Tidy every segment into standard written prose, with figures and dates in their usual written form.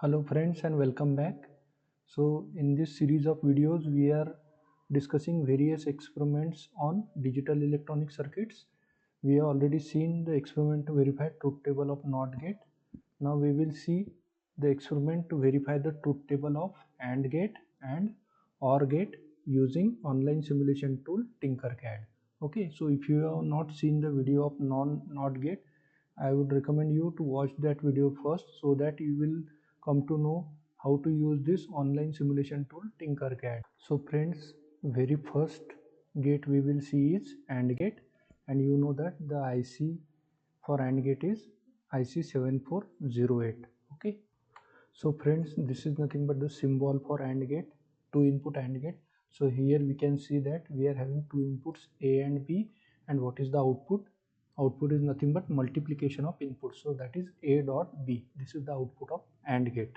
Hello friends and welcome back. So in this series of videos we are discussing various experiments on digital electronic circuits. We have already seen the experiment to verify truth table of NOT gate. Now we will see the experiment to verify the truth table of AND gate and OR gate using online simulation tool Tinkercad. Okay, so if you have not seen the video of NOT gate, I would recommend you to watch that video first so that you will come to know how to use this online simulation tool Tinkercad. So friends, very first gate we will see is AND gate, and you know that the IC for AND gate is IC7408. Okay, so friends, this is nothing but the symbol for AND gate, two input AND gate. So here we can see that we are having two inputs A and B, and what is the output? Output is nothing but multiplication of inputs, so that is A dot B. This is the output of AND gate.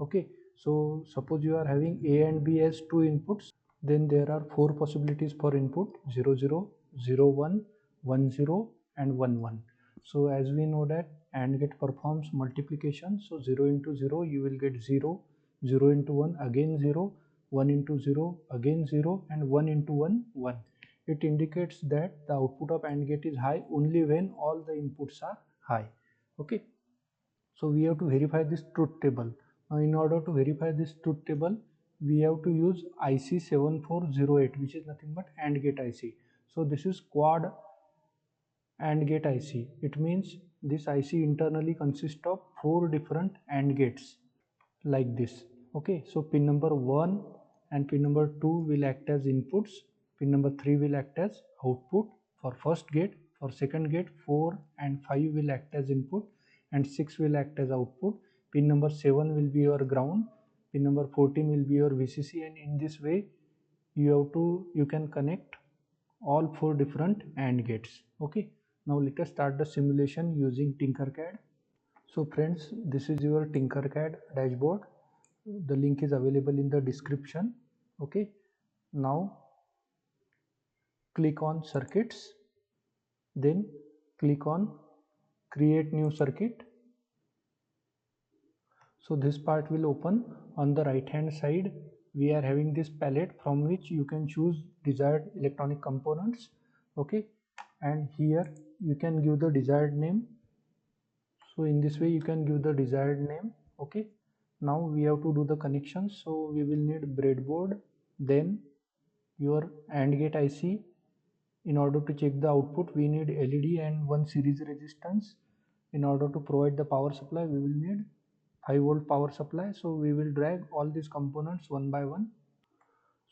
Okay, so suppose you are having A and B as two inputs, then there are four possibilities for input: 0 0, 0 1, 1 0 and 1 1. So as we know that AND gate performs multiplication, so 0 into 0 you will get 0, 0 into 1 again 0, 1 into 0 again 0, and 1 into 1 1. It indicates that the output of AND gate is high only when all the inputs are high. Okay, so we have to verify this truth table. Now in order to verify this truth table, we have to use IC7408, which is nothing but AND gate IC. So this is quad AND gate IC. It means this IC internally consists of four different AND gates like this. Okay, so pin number 1 and pin number 2 will act as inputs, pin number 3 will act as output for first gate, for second gate 4 and 5 will act as input and 6 will act as output, pin number 7 will be your ground, pin number 14 will be your VCC, and in this way you can connect all four different AND gates. Okay, now let us start the simulation using Tinkercad. So friends, this is your Tinkercad dashboard. The link is available in the description. Okay, now click on circuits, then click on create new circuit. So this part will open. On the right hand side we are having this palette from which you can choose desired electronic components. Okay, and here you can give the desired name. So in this way you can give the desired name. Okay, now we have to do the connections. So we will need breadboard, then your AND gate IC. In order to check the output we need LED and one series resistance. In order to provide the power supply we will need 5-volt power supply. So we will drag all these components one by one.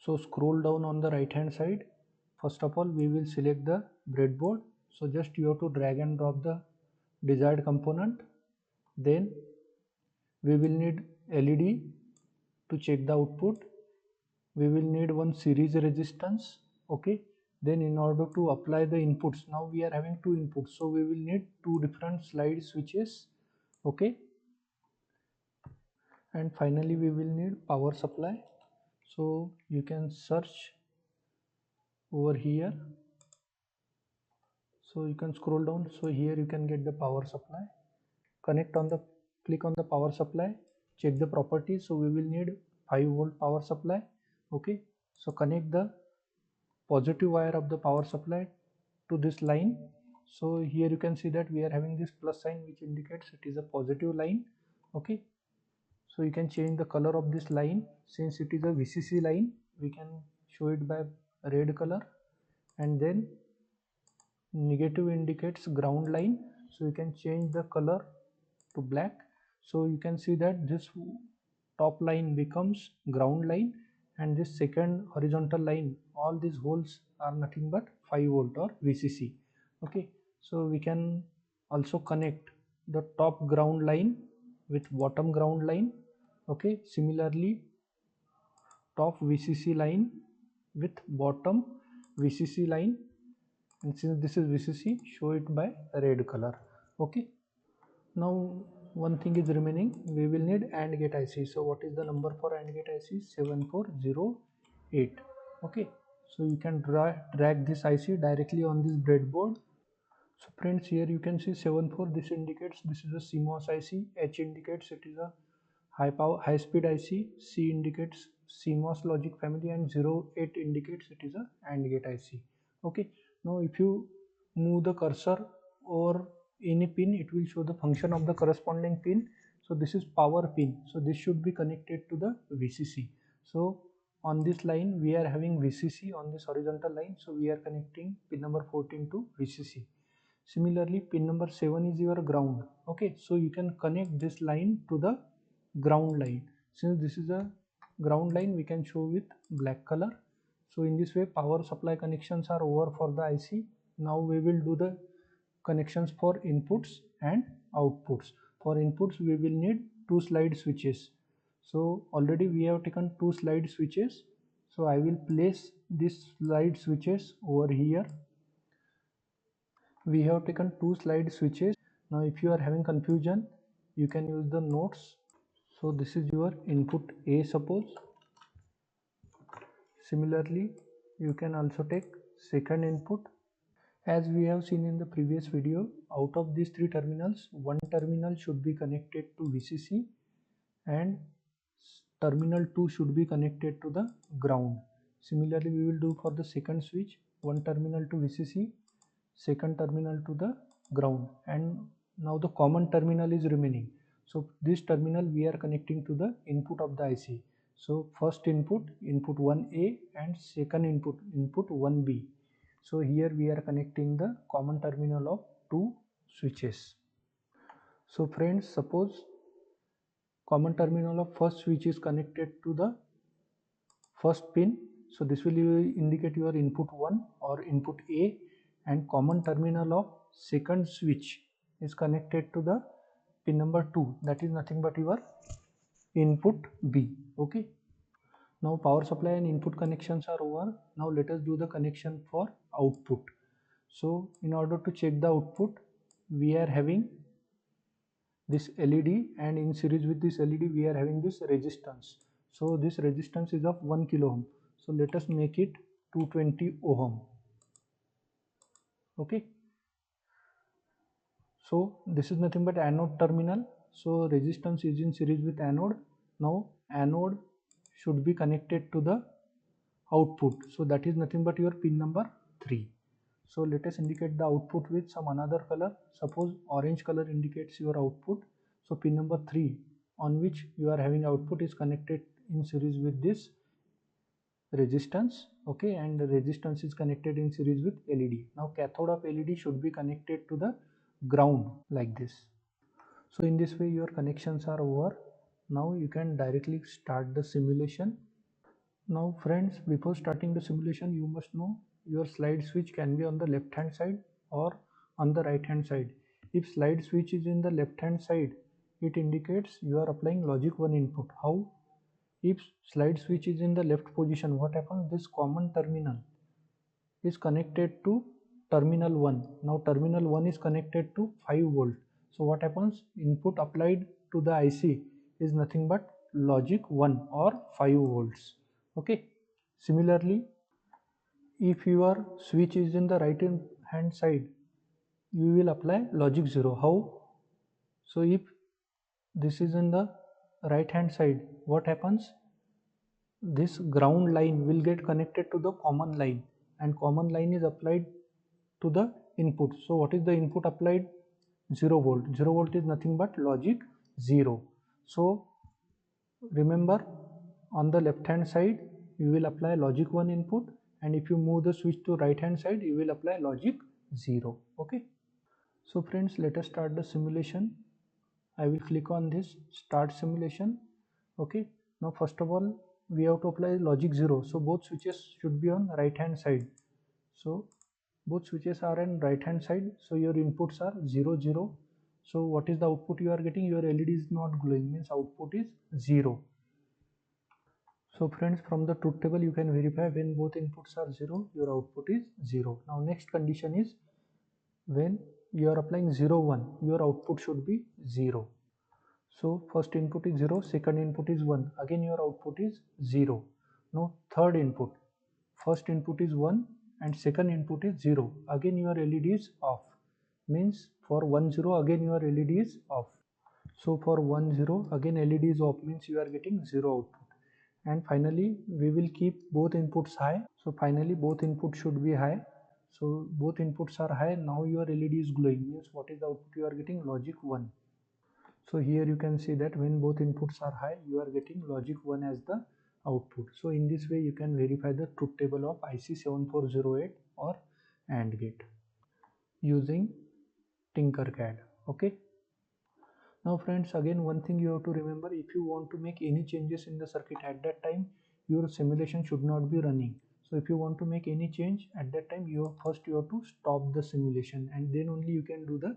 So scroll down on the right hand side. First of all we will select the breadboard. So just you have to drag and drop the desired component. Then we will need LED to check the output. We will need one series resistance. Okay, then in order to apply the inputs, now we are having two inputs, so we will need two different slide switches. Okay, and finally we will need power supply. So you can search over here. So you can scroll down. So here you can get the power supply. Click on the power supply, check the properties. So we will need 5-volt power supply. Okay, so connect the positive wire of the power supply to this line. So here you can see that we are having this plus sign which indicates it is a positive line. Okay, so you can change the color of this line. Since it is a VCC line, we can show it by red color, and then negative indicates ground line, so you can change the color to black. So you can see that this top line becomes ground line, and this second horizontal line, all these holes are nothing but 5-volt or VCC. Okay, so we can also connect the top ground line with bottom ground line. Okay, similarly top VCC line with bottom VCC line, and since this is VCC, show it by red color. Okay, now one thing is remaining. We will need AND gate IC. So what is the number for AND gate IC? 7408. Okay, so you can drag this IC directly on this breadboard. So friends, here you can see 74. This indicates this is a CMOS IC. H indicates it is a high speed IC. C indicates CMOS logic family, and 08 indicates it is a AND gate IC. Okay, now if you move the cursor over any pin, it will show the function of the corresponding pin. So this is power pin, so this should be connected to the VCC. So on this line we are having VCC on this horizontal line, so we are connecting pin number 14 to VCC. Similarly, pin number 7 is your ground. Okay, so you can connect this line to the ground line. Since this is a ground line, we can show with black color. So in this way, power supply connections are over for the IC. Now we will do the connections for inputs and outputs. For inputs, we will need two slide switches. So already we have taken two slide switches. So I will place these slide switches over here. We have taken two slide switches. Now if you are having confusion, you can use the notes. So this is your input A, suppose. Similarly, you can also take second input. As we have seen in the previous video, out of these three terminals, one terminal should be connected to VCC and terminal 2 should be connected to the ground. Similarly, we will do for the second switch, one terminal to VCC, second terminal to the ground, and now the common terminal is remaining. So this terminal we are connecting to the input of the IC. So first input 1A, and second input 1B. So here we are connecting the common terminal of two switches. So friends, suppose common terminal of first switch is connected to the first pin, so this will indicate your input 1 or input A, and common terminal of second switch is connected to the pin number 2, that is nothing but your input B. Okay, now power supply and input connections are over. Now let us do the connection for output. So in order to check the output, we are having this LED, and in series with this LED we are having this resistance. So this resistance is of 1 kilo ohm. So let us make it 220 ohm. Okay, so this is nothing but anode terminal. So resistance is in series with anode. Now anode should be connected to the output, so that is nothing but your pin number 3. So let us indicate the output with some another color. Suppose orange color indicates your output. So pin number 3 on which you are having output is connected in series with this resistance. Okay, and the resistance is connected in series with LED. Now cathode of LED should be connected to the ground like this. So in this way your connections are over. Now you can directly start the simulation. Now friends, before starting the simulation, you must know your slide switch can be on the left hand side or on the right hand side. If slide switch is in the left hand side, it indicates you are applying logic 1 input. How? If slide switch is in the left position, what happens? This common terminal is connected to terminal 1. Now terminal 1 is connected to 5 volt. So what happens? Input applied to the IC is nothing but logic 1 or 5 volts. Okay, similarly, if your switch is in the right hand side, you will apply logic 0. How? So if this is in the right hand side, what happens? This ground line will get connected to the common line, and common line is applied to the input. So what is the input applied? 0 volt. 0 volt is nothing but logic 0. So remember, on the left hand side you will apply logic 1 input, and if you move the switch to right hand side you will apply logic 0. Okay, so friends, let us start the simulation. I will click on this start simulation. Okay, now first of all we have to apply logic 0. So both switches should be on right hand side. So both switches are on right hand side. So your inputs are 0 0. So what is the output you are getting? Your LED is not glowing, means output is 0. So friends, from the truth table you can verify when both inputs are 0, your output is 0. Now next condition is when you are applying 0 1, your output should be 0. So first input is 0, second input is 1, again your output is 0. Now third input, first input is 1 and second input is 0, again your LED is off, means for 1 0 again your LED is off. So for 1 0 again LED is off, means you are getting 0 output. And finally we will keep both inputs high. So finally both inputs should be high. So both inputs are high. Now your LED is glowing, means what is the output you are getting? Logic 1. So here you can see that when both inputs are high, you are getting logic 1 as the output. So in this way you can verify the truth table of IC7408 or AND gate using Tinkercad. Okay. Now friends, again one thing you have to remember, if you want to make any changes in the circuit at that time, your simulation should not be running. So if you want to make any change at that time, first you have to stop the simulation and then only you can do the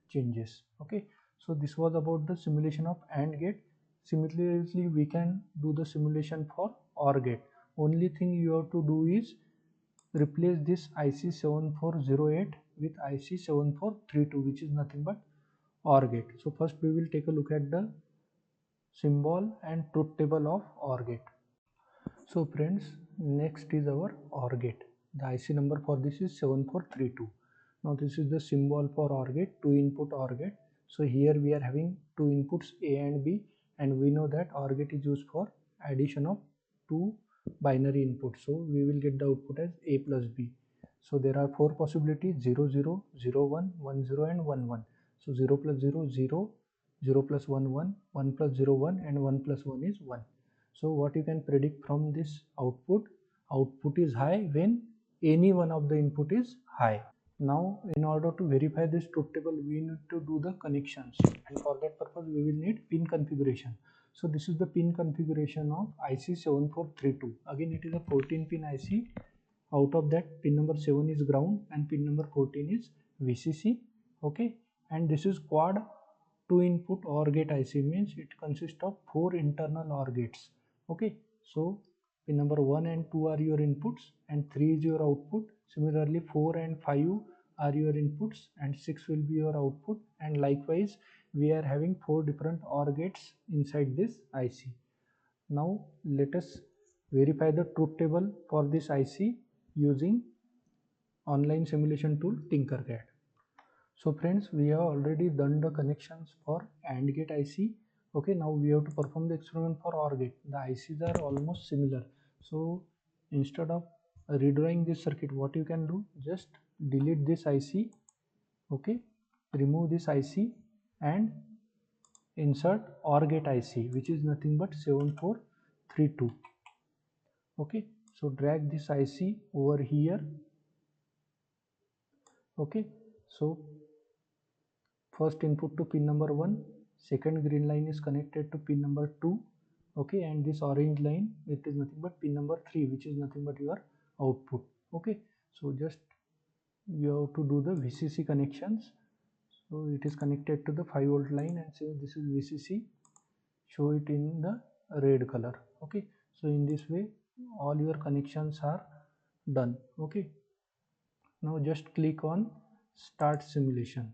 changes. Okay, so this was about the simulation of AND gate. Similarly, we can do the simulation for OR gate. Only thing you have to do is replace this IC7408 with IC7432, which is nothing but OR gate. So first we will take a look at the symbol and truth table of OR gate. So friends, next is our OR gate. The IC number for this is 7432. Now this is the symbol for OR gate, 2 input OR gate. So here we are having 2 inputs A and B, and we know that OR gate is used for addition of 2 binary inputs. So we will get the output as A plus B. So there are 4 possibilities: 0 0, 0 1, 1 0 and 1 1. So 0 plus 0 0, 0 plus 1 1, 1 plus 0 1 and 1 plus 1 is 1. So what you can predict from this output? Output is high when any one of the input is high. Now in order to verify this truth table, we need to do the connections, and for that purpose we will need pin configuration. So this is the pin configuration of IC7432. Again it is a 14 pin IC. Out of that, pin number 7 is ground and pin number 14 is VCC. Okay, and this is quad 2 input OR gate IC, means it consists of 4 internal OR gates. Okay, so pin number 1 and 2 are your inputs and 3 is your output. Similarly 4 and 5 are your inputs and 6 will be your output, and likewise we are having 4 different OR gates inside this IC. Now let us verify the truth table for this IC using Online Simulation Tool Tinkercad. So friends, we have already done the connections for AND gate IC. Okay, now we have to perform the experiment for OR gate. The ICs are almost similar. So instead of redrawing this circuit, what you can do, just delete this IC. Okay, remove this IC and insert OR gate IC, which is nothing but 7432. Okay, so drag this IC over here. Okay, so first input to pin number 1, second green line is connected to pin number 2. Okay, and this orange line, it is nothing but pin number 3, which is nothing but your output. Okay, so just you have to do the VCC connections. So it is connected to the 5 volt line, and say this is VCC, show it in the red color. Okay, so in this way all your connections are done. Okay, now just click on start simulation.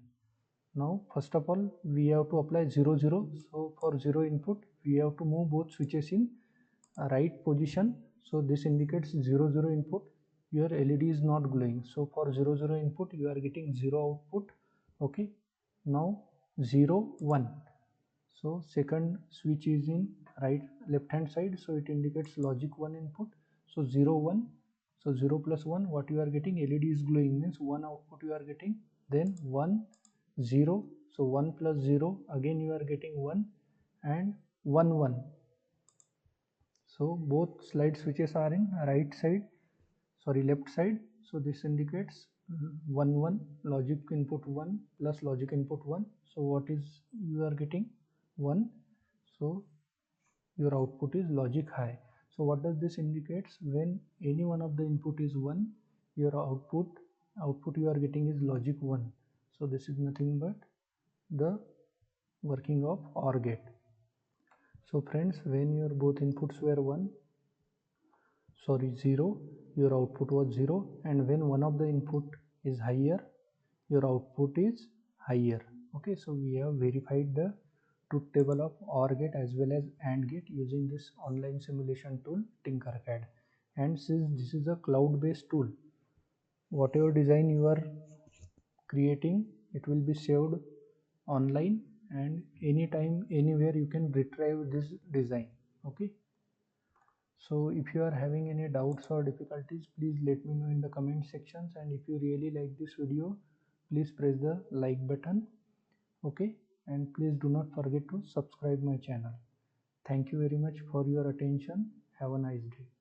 Now first of all we have to apply 0 0. So for 0 input we have to move both switches in right position. So this indicates 0 0 input. Your LED is not glowing. So for 0 0 input you are getting 0 output. Okay, now 0 1. So second switch is in left hand side, so it indicates logic 1 input. So 0 1, so 0 plus 1, what you are getting, LED is glowing, means 1 output you are getting. Then 1 0, so 1 plus 0, again you are getting 1, and 1 1. So both slide switches are in left side. So this indicates 1 1, logic input 1 plus logic input 1. So what is you are getting? 1. So your output is logic high. So what does this indicates? When any one of the input is 1, your output you are getting is logic 1. So this is nothing but the working of OR gate. So friends, when your both inputs were 0, your output was 0, and when one of the input is higher, your output is higher. Okay, so we have verified the truth table of OR gate as well as AND gate using this online simulation tool Tinkercad. And since this is a cloud based tool, whatever design you are creating, it will be saved online and anytime anywhere you can retrieve this design. Okay, so if you are having any doubts or difficulties, please let me know in the comment sections, and if you really like this video, please press the like button. Okay, and please do not forget to subscribe my channel. Thank you very much for your attention. Have a nice day.